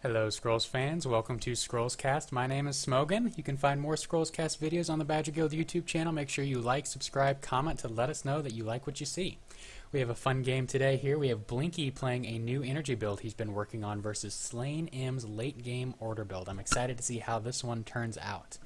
Hello Scrolls fans, welcome to Scrollscast. My name is Smogan. You can find more Scrollscast videos on the Badger Guild YouTube channel. Make sure you like, subscribe, comment to let us know that you like what you see. We have a fun game today here. We have Blinky playing a new energy build he's been working on versus Slain M's late game order build. I'm excited to see how this one turns out.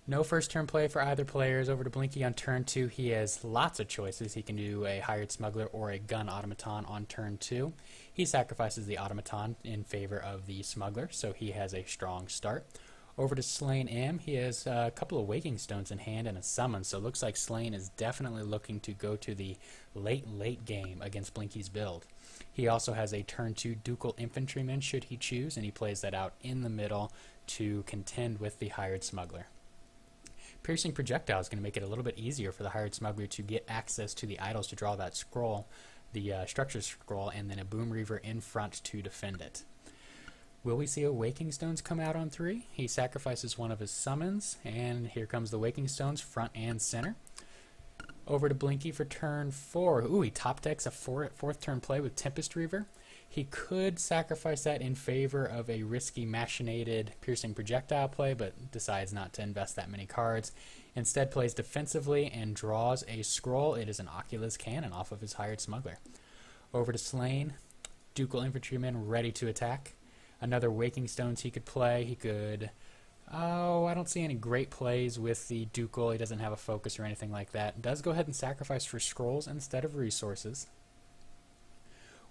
No first turn play for either players. Over to Blinky on turn 2. He has lots of choices. He can do a hired smuggler or a gun automaton on turn 2. He sacrifices the automaton in favor of the smuggler, so he has a strong start. Over to Slain M, he has a couple of waking stones in hand and a summon, so it looks like Slain is definitely looking to go to the late game against Blinky's build. He also has a turn 2 ducal infantryman should he choose, and he plays that out in the middle to contend with the hired smuggler. Piercing projectile is going to make it a little bit easier for the hired smuggler to get access to the idols to draw that scroll, the structure scroll, and then a boom reaver in front to defend it. Will we see a waking stones come out on 3? He sacrifices one of his summons, and here comes the waking stones front and center. Over to Blinky for turn 4. Ooh, he top decks a fourth turn play with Tempest Reaver. He could sacrifice that in favor of a risky machinated piercing projectile play, but decides not to invest that many cards. Instead plays defensively and draws a scroll. It is an Oculus Cannon off of his hired smuggler. Over to Slain. Ducal Infantryman ready to attack. Another Waking Stones he could play. He could... Oh, I don't see any great plays with the Ducal. He doesn't have a focus or anything like that. Does go ahead and sacrifice for scrolls instead of resources.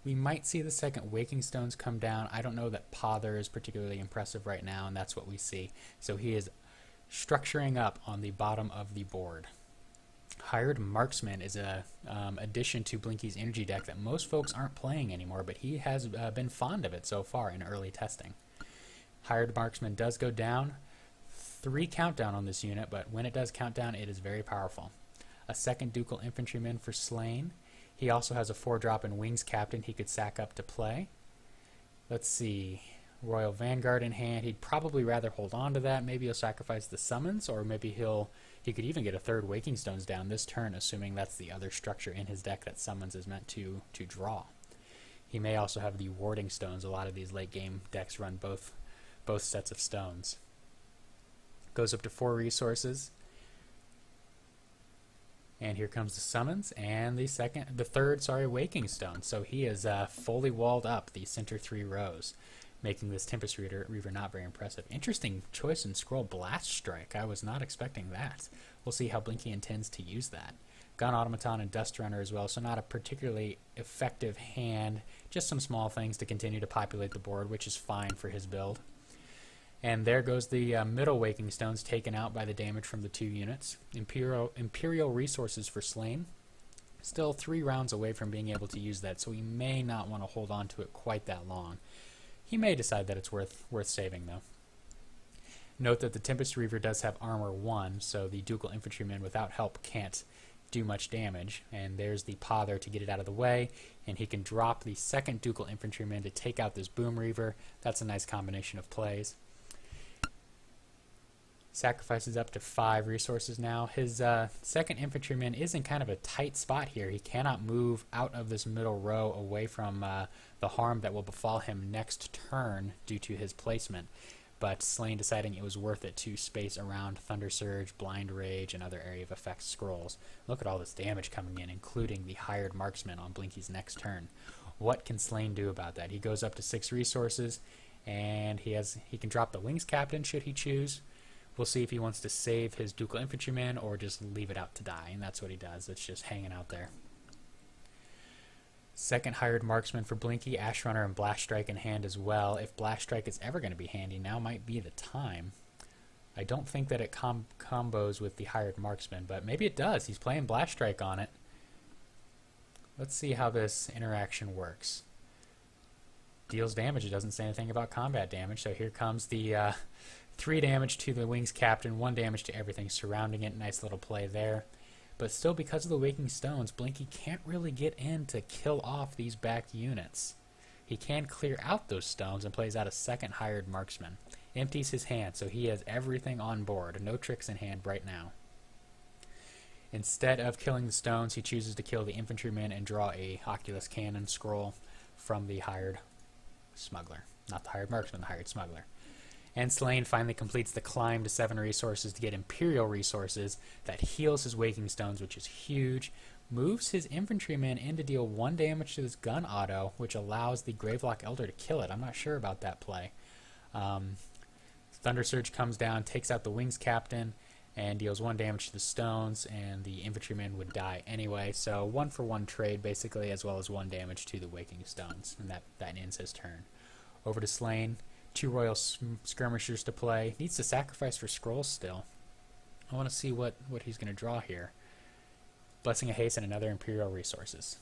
We might see the second Waking Stones come down. I don't know that Pother is particularly impressive right now, and that's what we see. So he is structuring up on the bottom of the board. Hired Marksman is a addition to Blinky's energy deck that most folks aren't playing anymore, but he has been fond of it so far in early testing. Hired Marksman does go down. 3 countdown on this unit, but when it does count down, it is very powerful. A second Ducal Infantryman for Slain. He also has a 4-drop and Wings Captain he could sack up to play. Let's see. Royal Vanguard in hand. He'd probably rather hold on to that. Maybe he'll sacrifice the summons, or maybe he could even get a third Waking Stones down this turn, assuming that's the other structure in his deck that summons is meant to draw. He may also have the Warding Stones. A lot of these late game decks run both sets of stones. Goes up to 4 resources. And here comes the summons and the third Waking Stone. So he is fully walled up the center 3 rows, making this Tempest Reaver not very impressive. Interesting choice in Scroll Blast Strike. I was not expecting that. We'll see how Blinky intends to use that. Gun Automaton and Dust Runner as well, so not a particularly effective hand. Just some small things to continue to populate the board, which is fine for his build. And there goes the middle Waking Stones taken out by the damage from the 2 units. Imperial Resources for Slain. Still 3 rounds away from being able to use that, so he may not want to hold on to it quite that long. He may decide that it's worth saving, though. Note that the Tempest Reaver does have armor 1, so the Ducal Infantryman without help can't do much damage. And there's the Pother to get it out of the way, and he can drop the second Ducal Infantryman to take out this Boom Reaver. That's a nice combination of plays. Sacrifices up to 5 resources now. His second infantryman is in kind of a tight spot here. He cannot move out of this middle row away from the harm that will befall him next turn due to his placement. But Slain deciding it was worth it to space around Thunder Surge, Blind Rage, and other area of effects scrolls. Look at all this damage coming in, including the hired marksman on Blinky's next turn. What can Slain do about that? He goes up to 6 resources, and he can drop the Wings Captain should he choose. We'll see if he wants to save his Ducal Infantryman or just leave it out to die, and that's what he does. It's just hanging out there. Second hired marksman for Blinky, Ash Runner and Blast Strike in hand as well. If Blast Strike is ever going to be handy, now might be the time. I don't think that it combos with the hired marksman, but maybe it does. He's playing Blast Strike on it. Let's see how this interaction works. Deals damage. It doesn't say anything about combat damage, so here comes the 3 damage to the Wings Captain, 1 damage to everything surrounding it. Nice little play there. But still, because of the Waking Stones, Blinky can't really get in to kill off these back units. He can clear out those stones and plays out a second hired marksman. Empties his hand, so he has everything on board. No tricks in hand right now. Instead of killing the stones, he chooses to kill the infantryman and draw a Oculus Cannon scroll from the hired smuggler. not the hired marksman, the hired smuggler. And Slain finally completes the climb to 7 resources to get Imperial resources that heals his Waking Stones, which is huge. Moves his infantryman in to deal 1 damage to his gun auto, which allows the Gravelock Elder to kill it. I'm not sure about that play. Thunder Surge comes down, takes out the Wings Captain, and deals 1 damage to the stones, and the infantryman would die anyway. So 1-for-1 trade, basically, as well as 1 damage to the Waking Stones, and that ends his turn. Over to Slain. 2 Royal Skirmishers to play. Needs to sacrifice for Scrolls still. I want to see what he's going to draw here. Blessing of Haste and another Imperial resources.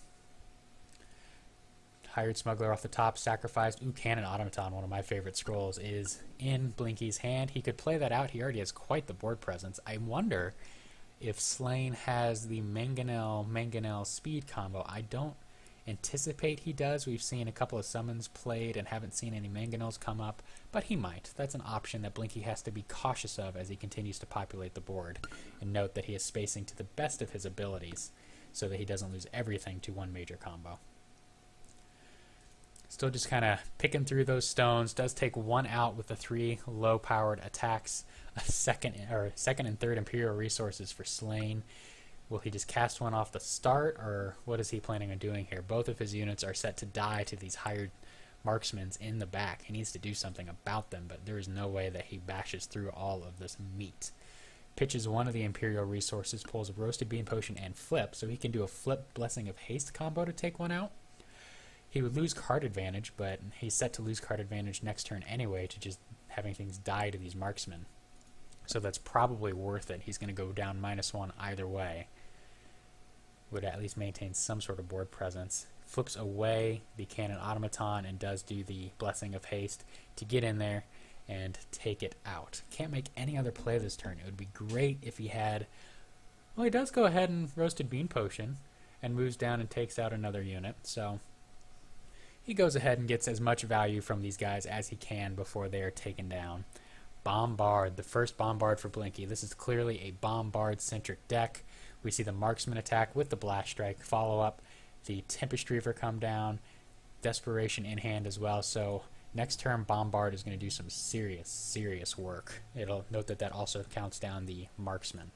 Hired Smuggler off the top, sacrificed. Ooh, Cannon Automaton, one of my favorite scrolls, is in Blinky's hand. He could play that out. He already has quite the board presence. I wonder if Slain has the Mangonel speed combo. I don't anticipate he does. We've seen a couple of summons played and haven't seen any Mangonels come up, but he might. That's an option that Blinky has to be cautious of as he continues to populate the board. And note that he is spacing to the best of his abilities so that he doesn't lose everything to one major combo. Still just kind of picking through those stones. Does take 1 out with the 3 low-powered attacks. A second and third Imperial resources for Slain. Will he just cast 1 off the start, or what is he planning on doing here? Both of his units are set to die to these hired marksmen in the back. He needs to do something about them, but there is no way that he bashes through all of this meat. Pitches 1 of the Imperial resources, pulls a Roasted Bean Potion and Flip, so he can do a Flip Blessing of Haste combo to take 1 out. He would lose card advantage, but he's set to lose card advantage next turn anyway to just having things die to these marksmen. So that's probably worth it. He's going to go down -1 either way. Would at least maintain some sort of board presence. Flips away the Cannon Automaton and does do the Blessing of Haste to get in there and take it out. Can't make any other play this turn. It would be great if he had... Well, he does go ahead and Roasted Bean Potion and moves down and takes out another unit. So he goes ahead and gets as much value from these guys as he can before they are taken down. Bombard, the first Bombard for Blinky. This is clearly a Bombard-centric deck. We see the Marksman attack with the Blast Strike, follow up the Tempest Reaver come down, Desperation in hand as well. So next turn, Bombard is going to do some serious work. It'll note that also counts down the Marksman.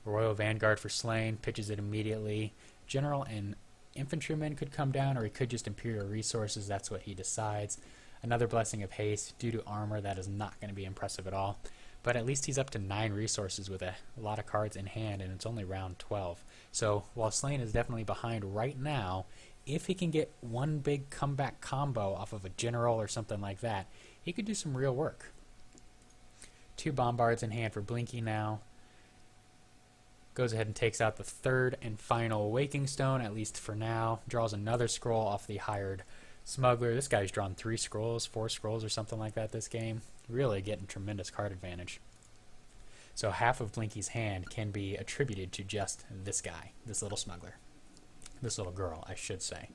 Royal Vanguard for Slain, pitches it immediately. General and Infantryman could come down, or he could just Imperial Resources. That's what he decides. Another Blessing of Haste due to armor. That is not going to be impressive at all. But at least he's up to 9 resources with a lot of cards in hand, and it's only round 12. So while Slain is definitely behind right now, if he can get 1 big comeback combo off of a General or something like that, he could do some real work. 2 Bombards in hand for Blinky now. Goes ahead and takes out the 3rd and final Waking Stone, at least for now. Draws another scroll off the hired Smuggler. This guy's drawn 3 scrolls, 4 scrolls or something like that this game. Really getting tremendous card advantage. So half of Blinky's hand can be attributed to just this guy, this little smuggler. This little girl, I should say.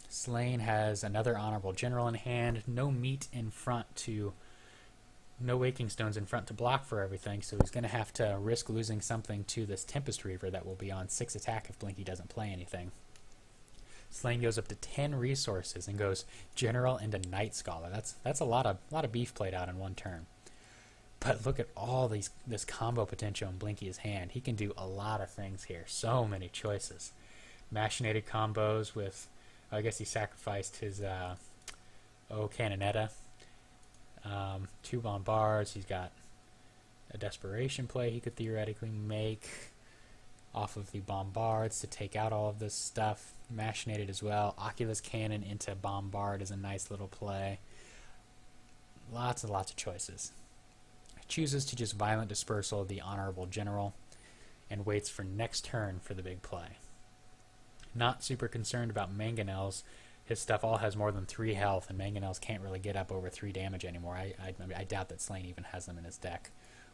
Slain has another Honorable General in hand. No meat in front to... No Waking Stones in front to block for everything, so he's going to have to risk losing something to this Tempest Reaver that will be on 6 attack if Blinky doesn't play anything. Slain goes up to 10 resources and goes General into Night Scholar. That's a lot of beef played out in one turn. But look at all this combo potential in Blinky's hand. He can do a lot of things here. So many choices. Machinated combos with... I guess he sacrificed his Canonetta. 2 Bombards. He's got a Desperation play he could theoretically make off of the Bombards to take out all of this stuff. Machinated as well. Oculus Cannon into Bombard is a nice little play. Lots and lots of choices. Chooses to just Violent Dispersal the Honorable General and waits for next turn for the big play. Not super concerned about Mangonels. His stuff all has more than 3 health, and Mangonels can't really get up over 3 damage anymore. I doubt that Slain even has them in his deck.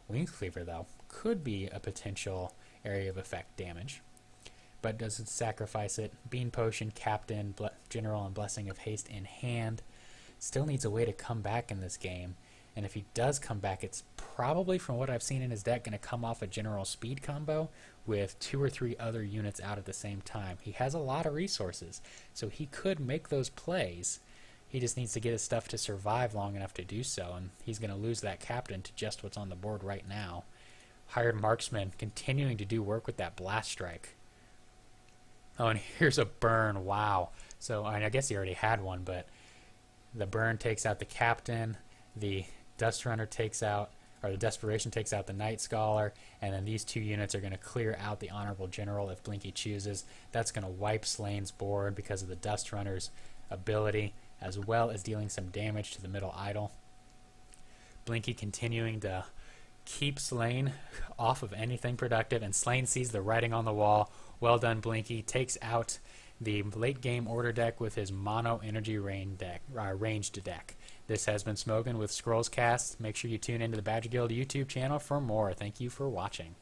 Wings Cleaver, though, could be a potential area of effect damage, but doesn't sacrifice it. Bean Potion, Captain, General, and Blessing of Haste in hand. Still needs a way to come back in this game, and if he does come back, it's probably, from what I've seen in his deck, going to come off a General Speed combo with 2 or 3 other units out at the same time. He has a lot of resources, so he could make those plays, He just needs to get his stuff to survive long enough to do so, and he's going to lose that captain to just what's on the board right now. Hired marksman continuing to do work with that blast strike. Oh, and here's a burn. Wow. So I guess he already had one, but the burn takes out the captain. The dust runner takes out, or the desperation takes out the night scholar, and then these two units are going to clear out the honorable general if Blinky chooses. That's going to wipe Slane's board because of the dust runner's ability, as well as dealing some damage to the middle idol. Blinky continuing to keep Slane off of anything productive, and Slane sees the writing on the wall. Well done, Blinky. Takes out the late game order deck with his mono energy ranged deck. This has been Smogan with Scrollscast. Make sure you tune into the Badger Guild YouTube channel for more. Thank you for watching.